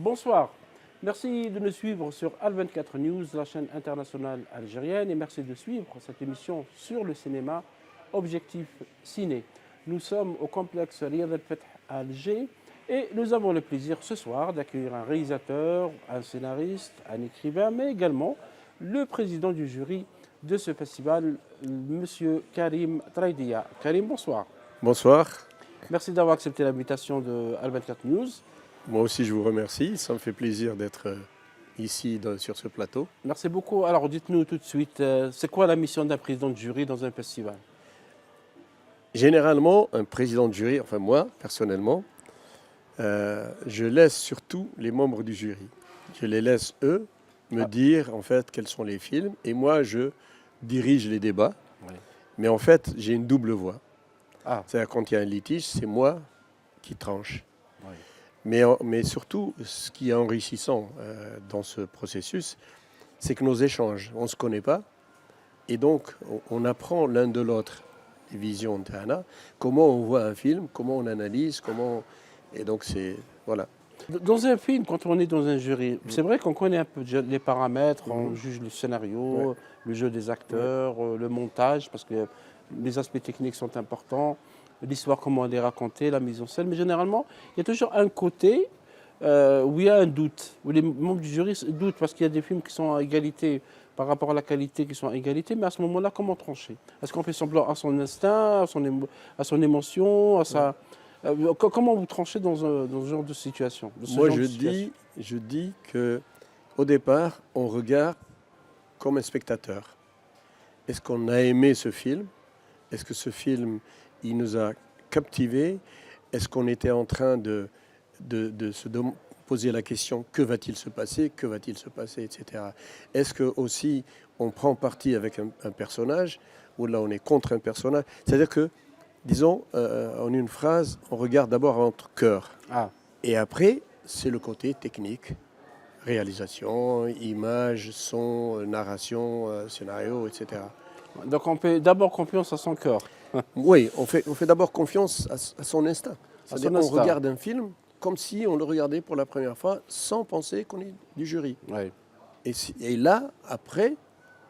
Bonsoir. Merci de nous suivre sur Al24 News, la chaîne internationale algérienne, et merci de suivre cette émission sur le cinéma Objectif Ciné. Nous sommes au complexe Riyad El Fath à Alger et nous avons le plaisir ce soir d'accueillir un réalisateur, un scénariste, un écrivain, mais également le président du jury de ce festival, M. Karim Traidia. Karim, bonsoir. Bonsoir. Merci d'avoir accepté l'invitation de Al24 News. Moi aussi, je vous remercie. Ça me fait plaisir d'être ici sur ce plateau. Merci beaucoup. Alors, dites-nous tout de suite, c'est quoi la mission d'un président de jury dans un festival? Généralement, un président de jury, enfin moi, personnellement, je laisse surtout les membres du jury. Je les laisse, eux, me dire, en fait, quels sont les films. Et moi, je dirige les débats. Oui. Mais en fait, j'ai une double voix. Ah. C'est-à-dire, quand il y a un litige, c'est moi qui tranche. Oui. Mais surtout, ce qui est enrichissant dans ce processus, c'est que nos échanges, on ne se connaît pas, et donc on apprend l'un de l'autre les visions de Tana, comment on voit un film, comment on analyse, et donc c'est voilà. Dans un film, quand on est dans un jury, c'est vrai qu'on connaît un peu les paramètres, on juge le scénario, le jeu des acteurs, le montage, parce que les aspects techniques sont importants, l'histoire, comment elle est racontée, la mise en scène, mais généralement, il y a toujours un côté où il y a un doute, où les membres du jury doutent, parce qu'il y a des films qui sont à égalité par rapport à la qualité, qui sont à égalité, mais à ce moment-là, comment trancher? Est-ce qu'on fait semblant à son instinct, à son émotion, à sa... Comment vous tranchez dans ce genre de situation? Moi, je dis qu'au départ, on regarde comme un spectateur. Est-ce qu'on a aimé ce film? Est-ce que ce film, il nous a captivés? Est-ce qu'on était en train de se poser la question que va-t-il se passer, etc. Est-ce que aussi on prend parti avec un personnage ou là on est contre un personnage? C'est-à-dire que, disons, en une phrase, on regarde d'abord notre cœur. Ah. Et après, c'est le côté technique, réalisation, image, son, narration, scénario, etc. Donc on fait d'abord confiance à son cœur. Oui, on fait d'abord confiance à son instinct. À On regarde un film comme si on le regardait pour la première fois, sans penser qu'on est du jury. Oui. Et là, après,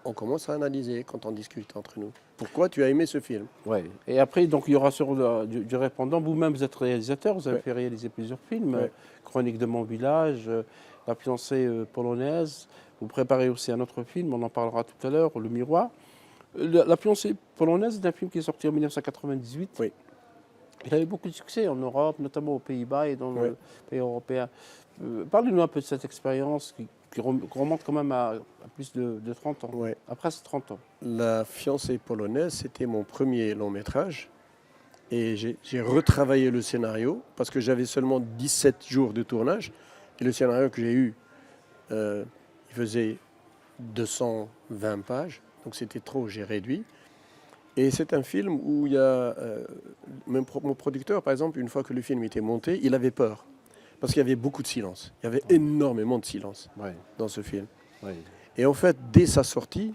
on commence à analyser quand on discute entre nous. Pourquoi tu as aimé ce film? Oui. Et après, donc, il y aura sur du répondant. Vous-même, vous êtes réalisateur, vous avez fait réaliser plusieurs films. Chronique de mon village, La fiancée polonaise. Vous préparez aussi un autre film, on en parlera tout à l'heure, Le Miroir. La fiancée polonaise est un film qui est sorti en 1998. Oui. Il avait beaucoup de succès en Europe, notamment aux Pays-Bas et dans le pays européen. Parlez-nous un peu de cette expérience qui remonte quand même à plus de 30 ans, à presque 30 ans. La fiancée polonaise, c'était mon premier long métrage. Et j'ai retravaillé le scénario parce que j'avais seulement 17 jours de tournage. Et le scénario que j'ai eu, il faisait 220 pages. Donc c'était trop, j'ai réduit. Et c'est un film où il y a... mon producteur, par exemple, une fois que le film était monté, il avait peur. Parce qu'il y avait beaucoup de silence. Il y avait énormément de silence dans ce film. Oui. Et en fait, dès sa sortie,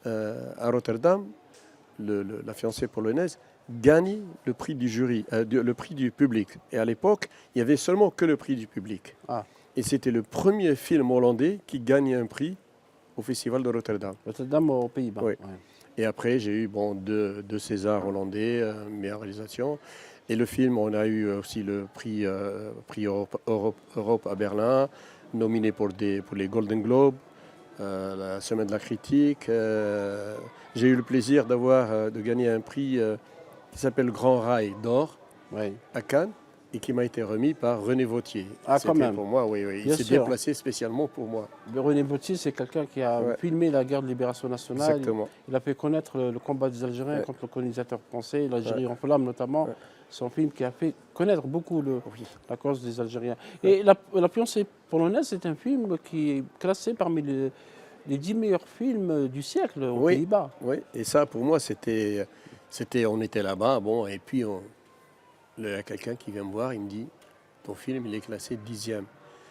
à Rotterdam, la fiancée polonaise gagne le prix du jury, le prix du public. Et à l'époque, il n'y avait seulement que le prix du public. Ah. Et c'était le premier film hollandais qui gagnait un prix au Festival de Rotterdam. Rotterdam aux Pays-Bas. Oui. Et après, j'ai eu deux Césars hollandais, meilleure réalisation. Et le film, on a eu aussi le prix Europe à Berlin, nominé pour les Golden Globes, la Semaine de la critique. J'ai eu le plaisir de gagner un prix qui s'appelle Grand Rail d'or à Cannes et qui m'a été remis par René Vauthier. Ah, quand même. Pour moi, oui. Il s'est déplacé spécialement pour moi. René Vauthier, c'est quelqu'un qui a filmé la guerre de libération nationale. Exactement. Il a fait connaître le combat des Algériens contre le colonisateur français, l'Algérie en flammes notamment. C'est un film qui a fait connaître beaucoup la cause des Algériens. Et La fiancée polonaise, c'est un film qui est classé parmi les 10 meilleurs films du siècle aux Pays-Bas. Oui, et ça, pour moi, on était là-bas, et puis il y a quelqu'un qui vient me voir, il me dit, ton film, il est classé 10e.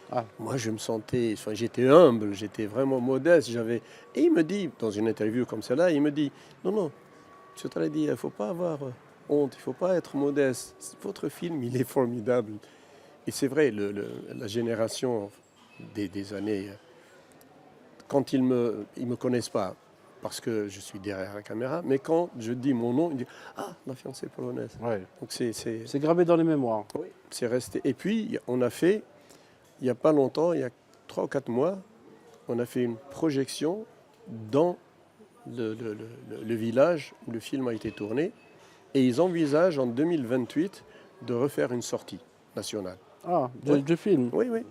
Ah. Moi, je me sentais, j'étais humble, j'étais vraiment modeste. Et il me dit, dans une interview comme celle-là, il me dit, non, je te l'ai dit, il ne faut pas avoir honte, il ne faut pas être modeste. Votre film, il est formidable. Et c'est vrai, la génération des années, quand ils me connaissent pas, parce que je suis derrière la caméra, mais quand je dis mon nom, ils disent «Ah, la fiancée polonaise». Ouais. Donc c'est C'est gravé dans les mémoires. oui, c'est resté. Et puis, on a fait, il n'y a pas longtemps, il y a 3 ou 4 mois, on a fait une projection dans le village où le film a été tourné. Et ils envisagent en 2028 de refaire une sortie nationale. Ah, Ouais. de film. Oui, oui.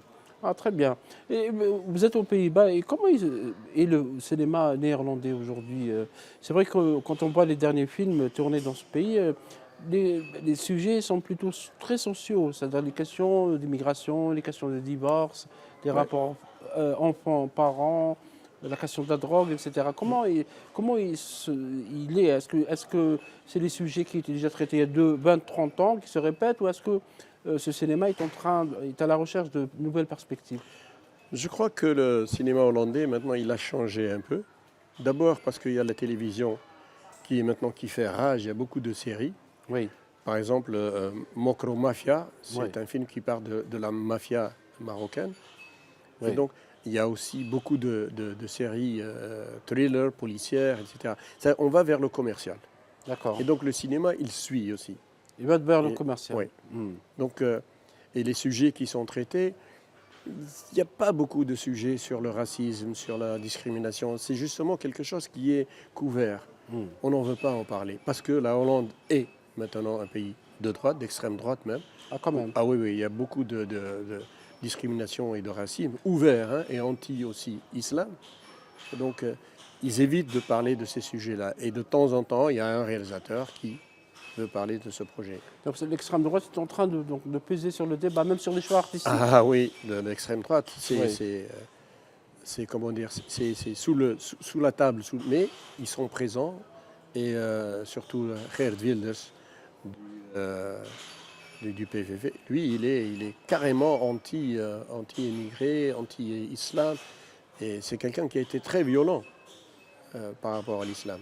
Ah, très bien. Et vous êtes aux Pays-Bas, et comment est le cinéma néerlandais aujourd'hui? C'est vrai que quand on voit les derniers films tournés dans ce pays, les sujets sont plutôt très sociaux, c'est-à-dire les questions d'immigration, les questions de divorce, des Ouais. rapports enfants-parents, la question de la drogue, etc. Comment il est? Est-ce que c'est les sujets qui étaient déjà traités il y a 20, 30 ans qui se répètent, ou est-ce que ce cinéma est à la recherche de nouvelles perspectives? Je crois que le cinéma hollandais, maintenant, il a changé un peu. D'abord parce qu'il y a la télévision qui fait rage. Il y a beaucoup de séries. Oui, Par exemple, Mokro Mafia, c'est oui, un film qui parle de la mafia marocaine. Et oui. donc, il y a aussi beaucoup de séries thrillers, policières, etc. On va vers le commercial. D'accord. Et donc, le cinéma, il suit aussi. Il va vers le Et- commercial. oui. Hmm. Donc, et les sujets qui sont traités, il n'y a pas beaucoup de sujets sur le racisme, sur la discrimination. C'est justement quelque chose qui est couvert. Hmm. On n'en veut pas en parler. Parce que la Hollande est maintenant un pays de droite, d'extrême droite même. Ah, quand même. Ah oui, oui, il y a beaucoup de discrimination et de racisme ouvert hein, et anti aussi islam. Donc, ils évitent de parler de ces sujets-là. Et de temps en temps, il y a un réalisateur qui veut parler de ce projet. Donc l'extrême droite est en train de peser sur le débat, même sur les choix artistiques. Ah oui, l'extrême droite, Oui. c'est comment dire, c'est sous la table, mais ils sont présents et surtout Geert Wilders euh, du PVV, lui, il est carrément anti-immigré, anti-islam et c'est quelqu'un qui a été très violent par rapport à l'islam.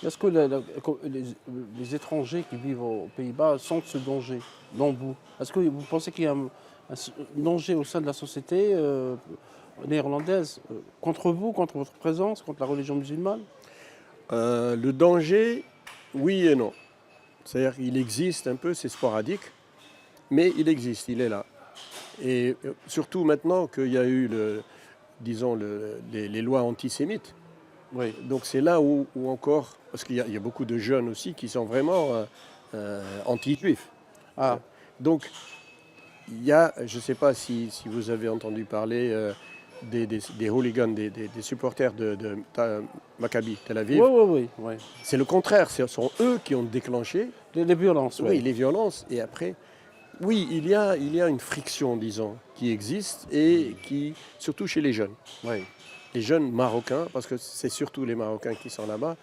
Est-ce que les étrangers qui vivent aux Pays-Bas sentent ce danger dans vous? Est-ce que vous pensez qu'il y a un danger au sein de la société néerlandaise contre vous, contre votre présence, contre la religion musulmane? Le danger, oui et non. C'est-à-dire qu'il existe un peu, c'est sporadique, mais il existe, il est là. Et surtout maintenant qu'il y a eu, disons, les lois antisémites. Oui. Donc c'est là où encore, parce qu'il y a beaucoup de jeunes aussi qui sont vraiment anti-juifs. Ah, Donc il y a, je ne sais pas si vous avez entendu parler des hooligans, des supporters de Maccabi Tel Aviv. oui, oui, oui, oui. C'est le contraire, ce sont eux qui ont déclenché Les violences, oui, oui. les violences. Et après, oui, il y a une friction, disons, qui existe et qui, surtout chez les jeunes. Oui. Les jeunes marocains, parce que c'est surtout les Marocains qui sont là-bas,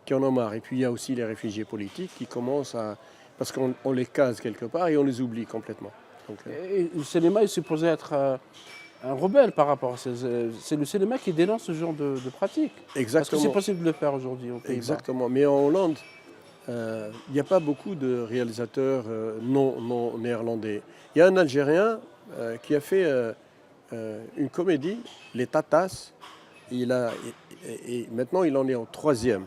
qui en ont marre. Et puis il y a aussi les réfugiés politiques qui commencent à... Parce qu'on les case quelque part et on les oublie complètement. Donc, Et le cinéma est supposé être un rebelle par rapport à c'est le cinéma qui dénonce ce genre de pratique. Est-ce que exactement. c'est possible de le faire aujourd'hui aux Pays-Bas? Exactement. Mais en Hollande, il n'y a pas beaucoup de réalisateurs non néerlandais. Il y a un Algérien qui a fait une comédie, Les Tatas. Et maintenant, il en est au troisième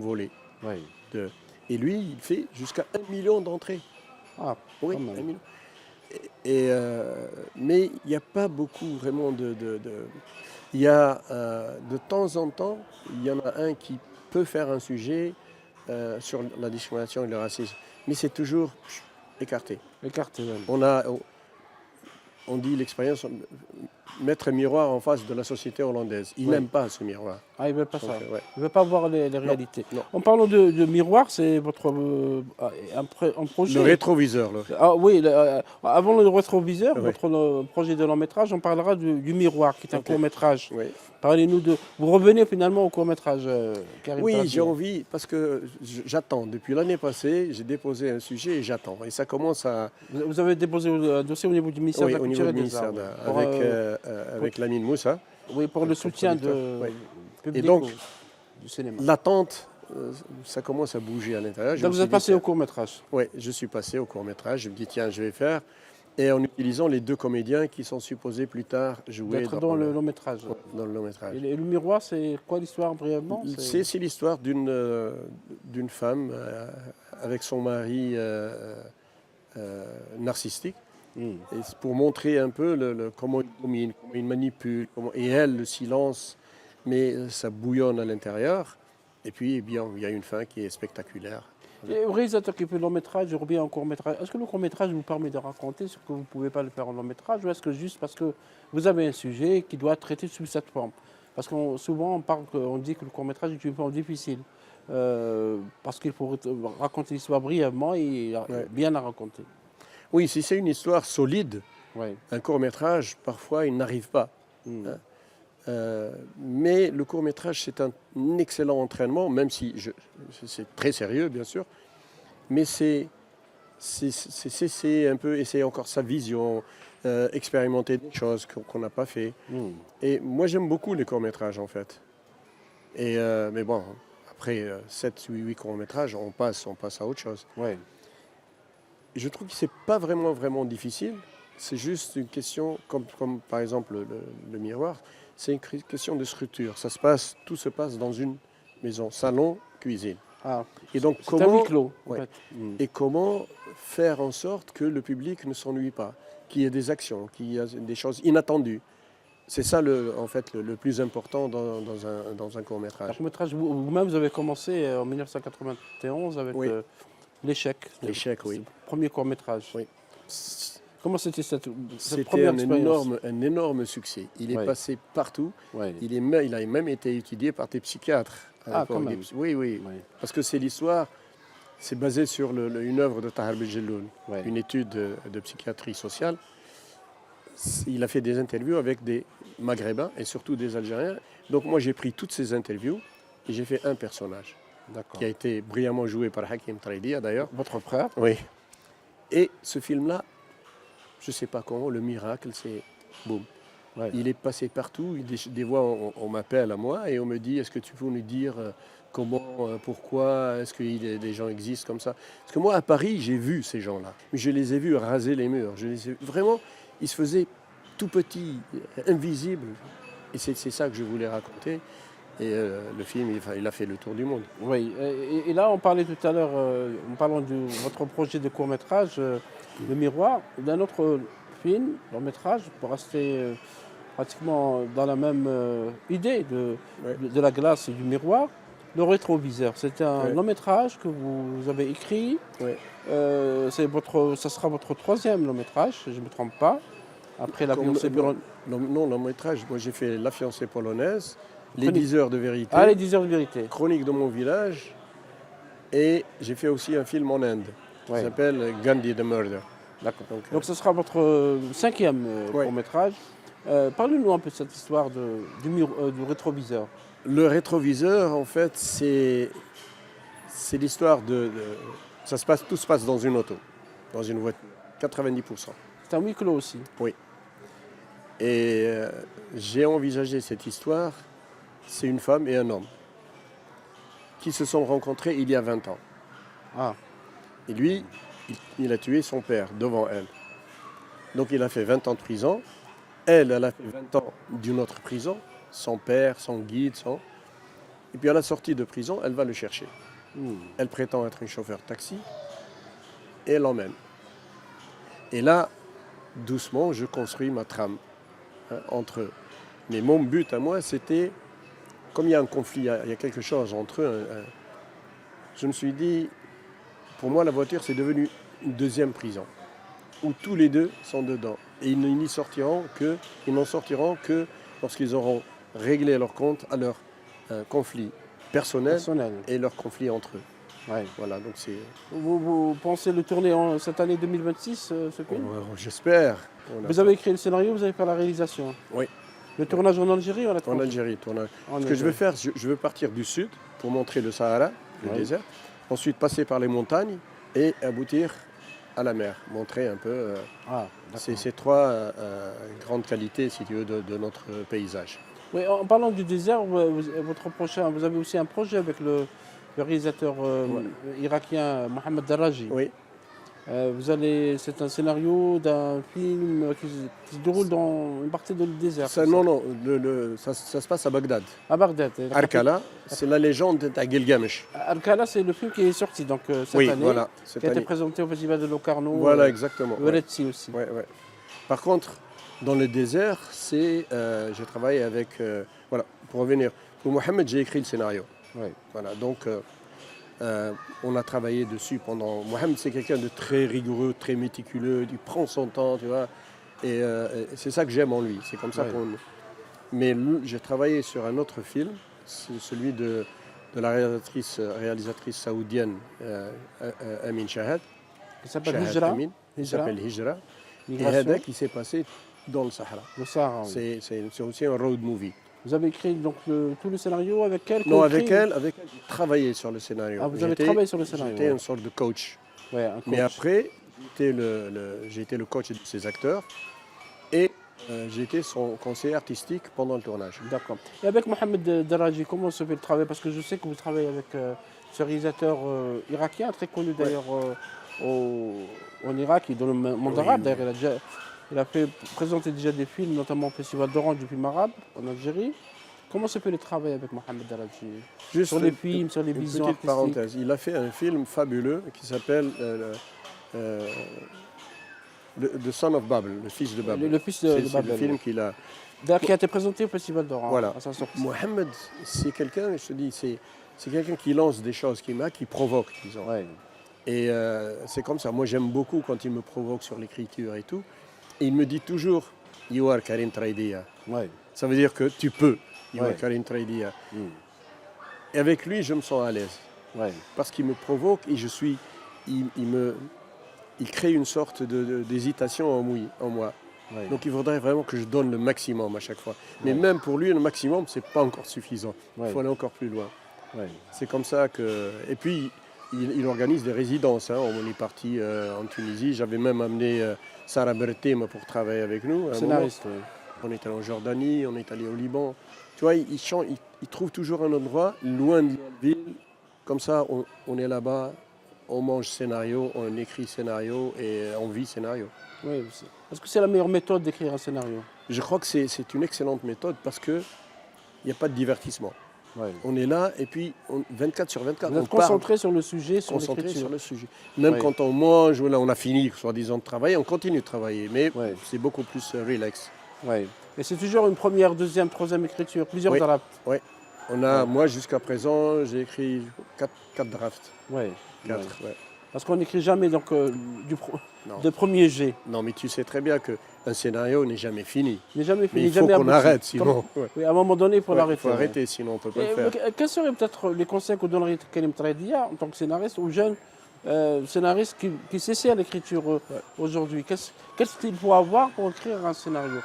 volet. Oui. Et lui, il fait jusqu'à 1 million d'entrées. Ah, Oui, quand même. 1 million. Mais il n'y a pas beaucoup vraiment Il y a de temps en temps, il y en a un qui peut faire un sujet sur la discrimination et le racisme. Mais c'est toujours écarté. Écarté, oui. On dit l'expérience, mettre un miroir en face de la société hollandaise. Ils Oui. n'aiment pas ce miroir. Ah, il ne veut pas Donc, ça. ouais. Il ne veut pas voir les réalités. non. En parlant de miroir, c'est votre un projet. Le rétroviseur. Ah oui, avant le rétroviseur, Oui. votre projet de long métrage, on parlera du miroir, qui est un Ok. court métrage. Oui. Parlez-nous de. Vous revenez finalement au court métrage, Karim Oui, Tarabia. j'ai envie, parce que j'attends. Depuis l'année passée, j'ai déposé un sujet et j'attends. Et ça commence à... Vous avez déposé un dossier au niveau du ministère Oui, de la au Culture niveau et du des Arts. ministère, Pour, avec Lamine Moussa. oui, pour le le soutien producteur. Oui. public Et donc, du cinéma. L'attente, ça commence à bouger à l'intérieur. Donc vous êtes passé au court métrage. Oui, je suis passé au court-métrage. Je me dis, tiens, je vais faire. et en utilisant les deux comédiens qui sont supposés plus tard jouer dans le long métrage. Dans le long métrage. Et le miroir, c'est quoi l'histoire brièvement? C'est l'histoire d'une femme avec son mari narcissique. Et c'est pour montrer un peu comment il domine, comment il manipule, et elle, le silence, mais ça bouillonne à l'intérieur. Et puis, eh bien, il y a une fin qui est spectaculaire. Et le réalisateur qui fait le long métrage, ou bien en court métrage, est-ce que le court métrage vous permet de raconter ce que vous ne pouvez pas le faire en long métrage, ou est-ce que juste parce que vous avez un sujet qui doit être traité sous cette forme? Parce que souvent on dit que le court métrage est une forme difficile, parce qu'il faut raconter l'histoire brièvement et bien la raconter. Oui, si c'est une histoire solide, Ouais. un court-métrage, parfois, il n'arrive pas. Hein. Mais le court-métrage, c'est un excellent entraînement, même si c'est très sérieux, bien sûr. Mais c'est un peu essayer encore sa vision, expérimenter des choses qu'on n'a pas fait. Et moi, j'aime beaucoup les courts-métrages, en fait. Mais bon, après 7, 8 courts-métrages, on passe à autre chose. Ouais. Je trouve que ce n'est pas vraiment difficile. C'est juste une question, comme par exemple le miroir, c'est une question de structure. Tout se passe dans une maison, salon, cuisine. Ah, et donc c'est un huis clos, en fait. Et comment faire en sorte que le public ne s'ennuie pas, qu'il y ait des actions, qu'il y ait des choses inattendues. C'est ça, en fait, le plus important dans un court-métrage. Vous-même, vous avez commencé en 1991 avec L'échec. L'échec, oui. Le premier court-métrage. Oui. Comment c'était cette C'était première expérience? un énorme succès. Il est passé partout. Ouais. Il a même été étudié par des psychiatres. Quand même. Oui. Parce que c'est l'histoire, c'est basé sur une œuvre de Tahar Beljelloul, une étude de psychiatrie sociale. Il a fait des interviews avec des Maghrébins et surtout des Algériens. Donc moi, j'ai pris toutes ces interviews et j'ai fait un personnage. Qui a été brillamment joué par Hakim Traidia d'ailleurs. Votre frère? Oui. Et ce film-là, je ne sais pas comment, le miracle, c'est boum. Ouais. Il est passé partout. Des fois, on m'appelle à moi et on me dit, est-ce que tu peux nous dire comment, pourquoi, est-ce que des gens existent comme ça? Parce que moi, à Paris, j'ai vu ces gens-là. Je les ai vus raser les murs. Vraiment, ils se faisaient tout petits, invisibles. Et c'est ça que je voulais raconter. Et le film, il a fait le tour du monde. Oui, et là, on parlait tout à l'heure, en parlant de votre projet de court-métrage, Le Miroir, d'un autre film, long-métrage, pour rester pratiquement dans la même idée de la glace et du miroir, Le Rétroviseur. C'est un long-métrage que vous avez écrit. Ça sera votre troisième long-métrage, si je ne me trompe pas. Après La fiancée polonaise. Non, long-métrage, moi j'ai fait La fiancée polonaise. Les 10 heures de vérité. Ah, les 10 heures de vérité. Chronique de mon village. Et j'ai fait aussi un film en Inde qui s'appelle Gandhi the Murder. D'accord. Donc ce sera votre cinquième court-métrage. Parlez-nous un peu de cette histoire du rétroviseur. Le rétroviseur, en fait, c'est l'histoire tout se passe dans une auto, dans une voiture, 90%. C'est un huis clos aussi. Oui. Et j'ai envisagé cette histoire. C'est une femme et un homme qui se sont rencontrés il y a 20 ans. Ah. Et lui, il a tué son père devant elle. Donc il a fait 20 ans de prison. Elle a fait 20 ans d'une autre prison. Son père, son guide, Et puis à la sortie de prison, elle va le chercher. Elle prétend être une chauffeur taxi et elle l'emmène. Et là, doucement, je construis ma trame entre eux. Mais mon but à moi, c'était... Comme il y a un conflit, il y a quelque chose entre eux, je me suis dit, pour moi, la voiture, c'est devenu une deuxième prison, où tous les deux sont dedans. Et ils n'en sortiront que lorsqu'ils auront réglé leur compte à leur conflit personnel et leur conflit entre eux. Ouais. Voilà, donc c'est... Vous pensez le tourner cette année 2026, ce film? J'espère. Vous avez écrit le scénario, vous avez fait la réalisation? Oui. Le tournage en Algérie ou en Algérie, Ce que je veux faire, je veux partir du sud pour montrer le Sahara, le désert, ensuite passer par les montagnes et aboutir à la mer, montrer un peu ces trois grandes qualités, si tu veux, de notre paysage. Oui, en parlant du désert, vous avez aussi un projet avec le réalisateur irakien Mohamed Daraji. Oui. C'est un scénario d'un film qui se déroule dans une partie du désert. Ça, non, non, ça se passe à Bagdad. À Bagdad. Arkala, c'est la légende de Gilgamesh. Arkala, c'est le film qui est sorti donc, cette Oui, année, voilà, qui cette a été année. présenté au Festival de Locarno, Voilà, exactement. au Retzi aussi. Ouais, ouais. Par contre, dans le désert, j'ai travaillé avec... voilà, pour revenir. Pour Mohamed, j'ai écrit le scénario. Ouais. Voilà, donc on a travaillé dessus pendant... Mohamed, c'est quelqu'un de très rigoureux, très méticuleux, il prend son temps, tu vois. Et c'est ça que j'aime en lui. C'est comme ça Ouais. qu'on... Mais j'ai travaillé sur un autre film, c'est celui de la réalisatrice saoudienne Amin Shahad. Il s'appelle Shahad Hijra. Amin. Il Hijra. s'appelle Hijra. Et Migration. Hada qui s'est passé dans le Sahara. Le Sahara, oui. C'est aussi un road movie. Vous avez écrit donc, tout le scénario avec elle? Non, co-écrit avec elle, j'ai travaillé sur le scénario. Ah, vous avez travaillé sur le scénario, J'étais ouais. une sorte de coach. Ouais, un coach. Mais après, j'ai été le coach de ses acteurs et j'ai été son conseiller artistique pendant le tournage. D'accord. Et avec Mohamed Daraji, comment se fait le travail? Parce que je sais que vous travaillez avec ce réalisateur irakien, très connu d'ailleurs en Irak et dans le monde Oui, arabe. oui. D'ailleurs, il a fait présenter déjà des films, notamment au Festival d'Orange du film arabe en Algérie. Comment se fait le travail avec Mohamed Daraji? Juste Sur les films, sur les une visions petite artistiques. parenthèse. Il a fait un film fabuleux qui s'appelle The Son of Babel, le fils de Babel. Le fils de C'est le Babel, film oui. qu'il a. D'ailleurs, qui a été présenté au Festival d'Orange Voilà. à sa sortie. Mohamed, c'est quelqu'un, je te dis, c'est quelqu'un qui lance des choses, qui provoque, disons. Ouais. Et c'est comme ça. Moi, j'aime beaucoup quand il me provoque sur l'écriture et tout. Et il me dit toujours, You are Karim Traidia. Ouais. Ça veut dire que tu peux. You Ouais. are Karim Traidia. Mm. Et avec lui, je me sens à l'aise. Ouais. Parce qu'il me provoque et il crée une sorte d'hésitation en moi. Ouais. Donc il faudrait vraiment que je donne le maximum à chaque fois. Mais Ouais. même pour lui, le maximum, c'est pas encore suffisant. Ouais. Il faut aller encore plus loin. Ouais. C'est comme ça que... Et puis, il organise des résidences. Hein. On est parti en Tunisie. J'avais même amené Sarah Bertem pour travailler avec nous. à un Scénariste, oui. moment. On est allé en Jordanie, on est allé au Liban. Tu vois, il trouve toujours un endroit loin de la ville. Comme ça, on est là-bas, on mange scénario, on écrit scénario et on vit scénario. Oui, est-ce que c'est la meilleure méthode d'écrire un scénario? Je crois que c'est une excellente méthode parce qu'il n'y a pas de divertissement. Ouais. On est là et puis 24 sur 24, Vous on êtes parle, concentré sur le sujet, sur concentré l'écriture. sur le sujet. Même Oui. quand on mange, là on a fini, soi-disant, de travailler, on continue de travailler, mais Ouais. c'est beaucoup plus relax. Ouais. Et c'est toujours une première, deuxième, troisième écriture, plusieurs Oui. drafts. Moi jusqu'à présent, j'ai écrit 4 drafts. Ouais. 4, Ouais. ouais. Parce qu'on n'écrit jamais donc, Non. de premier jet. Non, mais tu sais très bien qu'un scénario n'est jamais fini. Il n'est jamais Mais fini, il faut jamais qu'on abouti. arrête, sinon. Ouais. Oui, à un moment donné, il faut Ouais, l'arrêter. faut ouais. arrêter, sinon on ne peut pas le Et, faire. quels seraient peut-être les conseils que vous donneriez à Karim Tradia en tant que scénariste aux jeunes scénaristes qui s'essaient à l'écriture aujourd'hui? Qu'est-ce qu'il faut avoir pour écrire un scénario?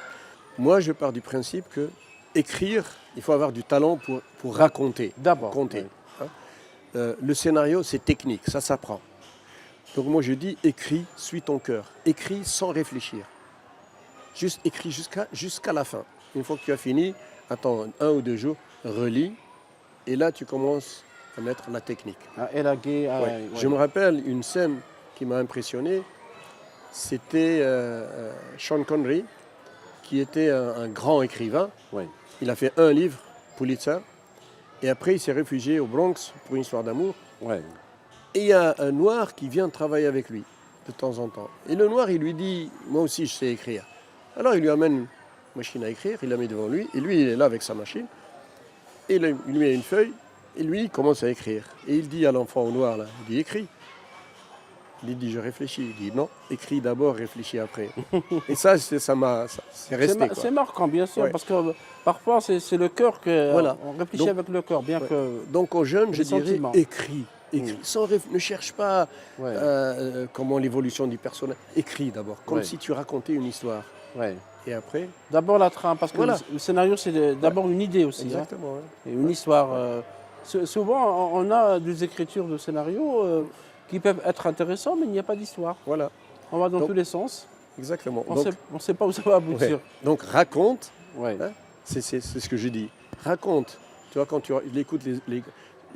Moi, je pars du principe que écrire, il faut avoir du talent pour raconter. D'abord. Compter. ouais. Le scénario, c'est technique, ça s'apprend. Donc moi, je dis, écris, suis ton cœur. Écris sans réfléchir. Juste écris jusqu'à la fin. Une fois que tu as fini, attends 1 ou 2 jours, relis, et là, tu commences à mettre la technique. À élaguer, à- Ouais. ouais. Je me rappelle une scène qui m'a impressionné, c'était Sean Connery, qui était un grand écrivain. Ouais. Il a fait un livre, Pulitzer, et après il s'est réfugié au Bronx pour une histoire d'amour. Ouais. Et il y a un noir qui vient travailler avec lui de temps en temps. Et le noir, il lui dit, moi aussi je sais écrire. Alors il lui amène une machine à écrire, il la met devant lui, et lui il est là avec sa machine, et il lui met une feuille, et lui il commence à écrire. Et il dit à l'enfant au noir, là, il dit, écris. Il dit, je réfléchis. Il dit, non, écris d'abord, réfléchis après. Et ça, c'est resté. Quoi. C'est marquant, bien sûr, Ouais. parce que parfois c'est le cœur que Voilà. on réfléchit Donc- avec le cœur, bien Ouais. que. Donc aux jeunes, je Les dirais, sentiments. écris. Sans ne cherche pas Ouais. comment l'évolution du personnage. Écris d'abord, comme Ouais. si tu racontais une histoire. Ouais. Et après, D'abord la trame, parce que Voilà. le scénario c'est d'abord une idée aussi, hein, exactement. ouais. et une histoire. Souvent on a des écritures de scénarios qui peuvent être intéressants, mais il n'y a pas d'histoire. Voilà, On va dans Donc- tous les sens. exactement. On Donc, ne sait pas où ça va aboutir. ouais. Donc raconte, Ouais. Hein c'est ce que je dis. Raconte. Tu vois, quand tu écoutes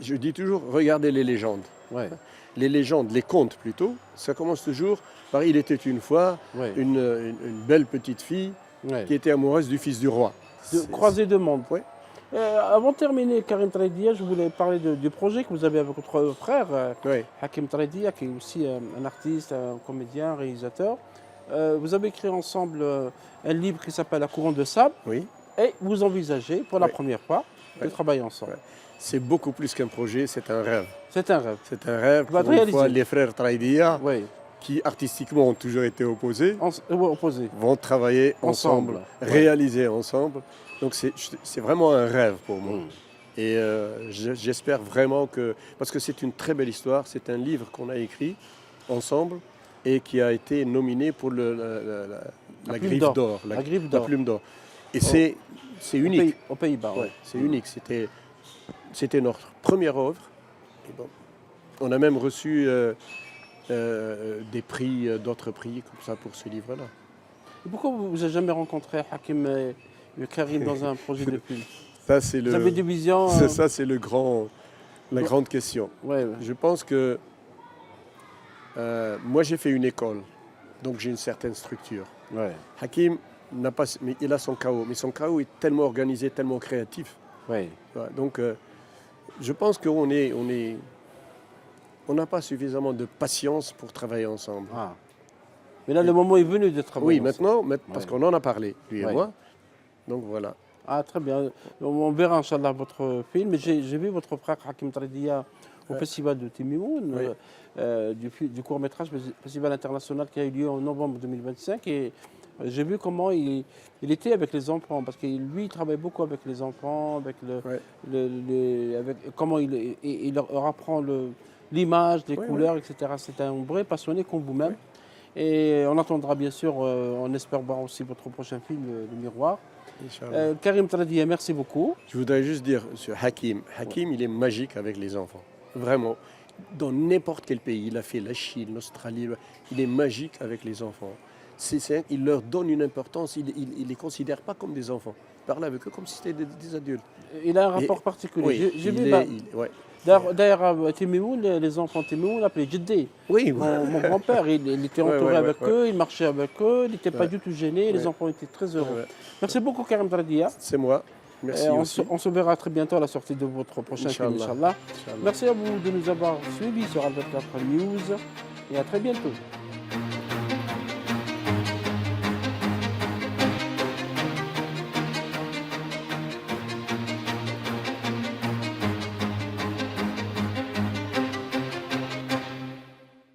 je dis toujours, regardez les légendes. Ouais, Les légendes, les contes plutôt, ça commence toujours par il était une fois ouais, une belle petite fille ouais. qui était amoureuse du fils du roi. Croiser deux mondes. Ouais. Avant de terminer, Karim Tradia, je voulais parler du projet que vous avez avec votre frère, Oui, Hakim Tradia, qui est aussi un artiste, un comédien, un réalisateur. Vous avez écrit ensemble un livre qui s'appelle La couronne de sable oui. et vous envisagez pour la Oui. première fois de Oui. travailler ensemble. Ouais. C'est beaucoup plus qu'un projet, c'est un rêve. C'est un rêve. C'est un rêve. Va Pour être une fois, réalisé. les frères Traïdia, Oui, qui artistiquement ont toujours été opposés, opposé. vont travailler ensemble, Ensemble, ouais. réaliser ensemble. Donc c'est vraiment un rêve pour moi. Mm. Et j'espère vraiment que... Parce que c'est une très belle histoire, c'est un livre qu'on a écrit ensemble et qui a été nominé pour la Plume Griffe d'Or. d'Or. La Griffe La d'Or. Plume d'Or. Et c'est Aux unique. Aux Pays-Bas. Ouais, Ouais. c'est unique. C'était notre première œuvre. Et bon, on a même reçu des prix, d'autres prix comme ça pour ce livre-là. Et pourquoi vous n'avez jamais rencontré Hakim et Karim dans un projet de film? Ça, c'est Vous avez des visions ça, c'est la grande question. Ouais, ouais. Je pense que moi, j'ai fait une école, donc j'ai une certaine structure. Ouais, Hakim n'a pas, mais il a son chaos, mais son chaos est tellement organisé, tellement créatif. ouais. Voilà, donc, je pense qu'on n'a pas suffisamment de patience pour travailler ensemble. Ah. Mais là, le moment est venu de travailler Oui, ensemble. parce Ouais. qu'on en a parlé, lui et Ouais. moi. Donc voilà. Ah, très bien. On verra, Inch'Allah, votre film. J'ai vu votre frère Hakim Tradia au Ouais. festival de Timimoun, Oui. du court-métrage Festival international qui a eu lieu en novembre 2025. Et j'ai vu comment il était avec les enfants, parce que lui, il travaille beaucoup avec les enfants, avec Ouais. comment il leur apprend l'image, les Ouais, couleurs, etc. C'est un vrai passionné comme vous-même. Et on attendra bien sûr, on espère voir aussi votre prochain film, Le Miroir. Inch'Allah. Karim Tradia, merci beaucoup. Je voudrais juste dire sur Hakim. Hakim, il est magique avec les enfants. Vraiment. Dans n'importe quel pays, il a fait la Chine, l'Australie, il est magique avec les enfants. Il leur donne une importance, il ne les considère pas comme des enfants. Il parle avec eux comme si c'était des adultes. Il a un rapport particulier. Oui, J'ai il vu, est- ouais. d'ailleurs, à Timimoun, les enfants de Timimoun l'appelaient Jiddi. Oui, Mon grand-père, il était Ouais, entouré ouais, avec ouais, eux, il marchait avec eux, il n'était pas Ouais. du tout gêné, les Ouais. enfants étaient très heureux. Ouais. Merci beaucoup, Karim Tradia. C'est moi. Merci Et aussi. on se verra très bientôt à la sortie de votre prochain film, Inch'Allah. Inch'Allah. Inch'Allah. Merci à vous de nous avoir suivis sur Al 24 News et à très bientôt.